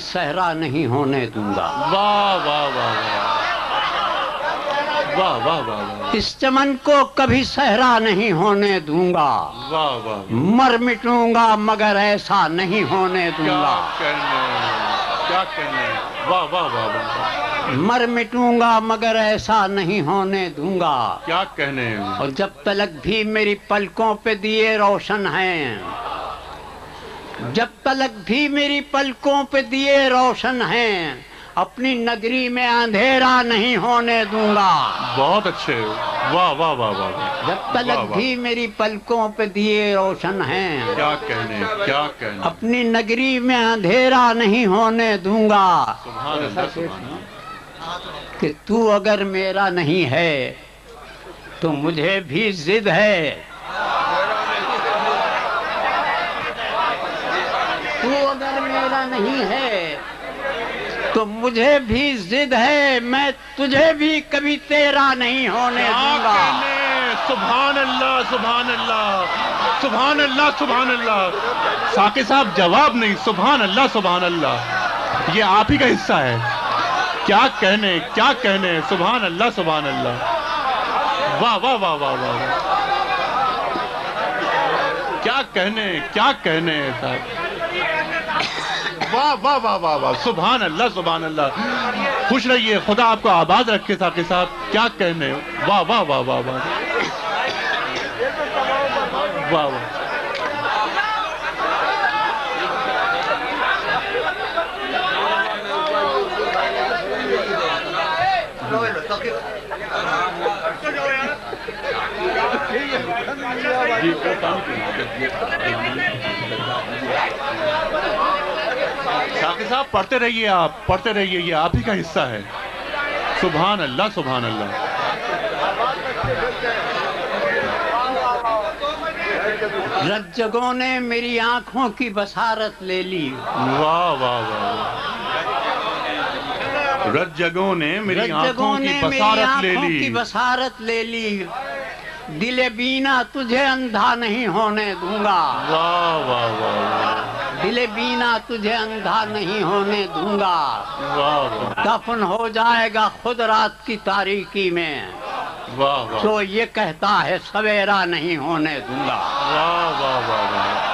صحرا نہیں ہونے دوں گا۔ واہ واہ واہ واہ واہ واہ واہ، اس چمن کو کبھی صحرا نہیں ہونے دوں گا۔ واہ واہ، مر مٹوں گا مگر ایسا نہیں ہونے دوں کیا گا۔ کہنے، کیا کہنے، واہ واہ واہ واہ، مر مٹوں گا مگر ایسا نہیں ہونے دوں گا۔ کیا کہنے، اور جب تلک بھی میری پلکوں پہ دیے روشن ہیں، جب تلک بھی میری پلکوں پہ دیے روشن ہیں، اپنی نگری میں اندھیرا نہیں ہونے دوں گا۔ بہت اچھے، واہ واہ واہ واہ، جب تلک بھی میری پلکوں پہ دیے روشن ہیں، کیا کہنے، کیا کہنے، اپنی نگری میں اندھیرا نہیں ہونے دوں گا۔ سبحان اللہ سبحان اللہ، کہ تو اگر میرا نہیں ہے تو مجھے بھی ضد ہے، تو اگر میرا نہیں ہے تو مجھے بھی ضد ہے، میں تجھے بھی کبھی تیرا نہیں ہونے کیا دوں گا۔ کہنے، سبحان اللہ سبحان اللہ سبحان اللہ سبحان اللہ، ساقی صاحب جواب نہیں، سبحان اللہ سبحان اللہ، یہ آپ ہی کا حصہ ہے، کیا کہنے، کیا کہنے، سبحان اللہ سبحان اللہ، واہ واہ واہ واہ واہ، کیا کہنے، کیا کہنے صاحب، واہ واہ واہ واہ واہ، سبحان اللہ سبحان اللہ، خوش رہیے، خدا آپ کو آباد رکھے ساقی صاحب، کیا کہنے، واہ واہ واہ واہ واہ، واہ واہ، ساقی صاحب پڑھتے رہیے، آپ پڑھتے رہیے، یہ آپ ہی کا حصہ ہے، سبحان اللہ سبحان اللہ، رجگوں نے میری آنکھوں کی بصارت لے لی، واہ واہ واہ، رجگوں نے میری آنکھوں کی بصارت لے لی، بصارت لے لی، دل بینا تجھے اندھا نہیں ہونے دوں گا۔ واہ واہ واہ، دل بینا تجھے اندھا نہیں ہونے دوں گا۔ واہ واہ، دفن ہو جائے گا خود رات کی تاریکی میں، واہ واہ، جو یہ کہتا ہے سویرا نہیں ہونے دوں گا۔ واہ واہ واہ واہ،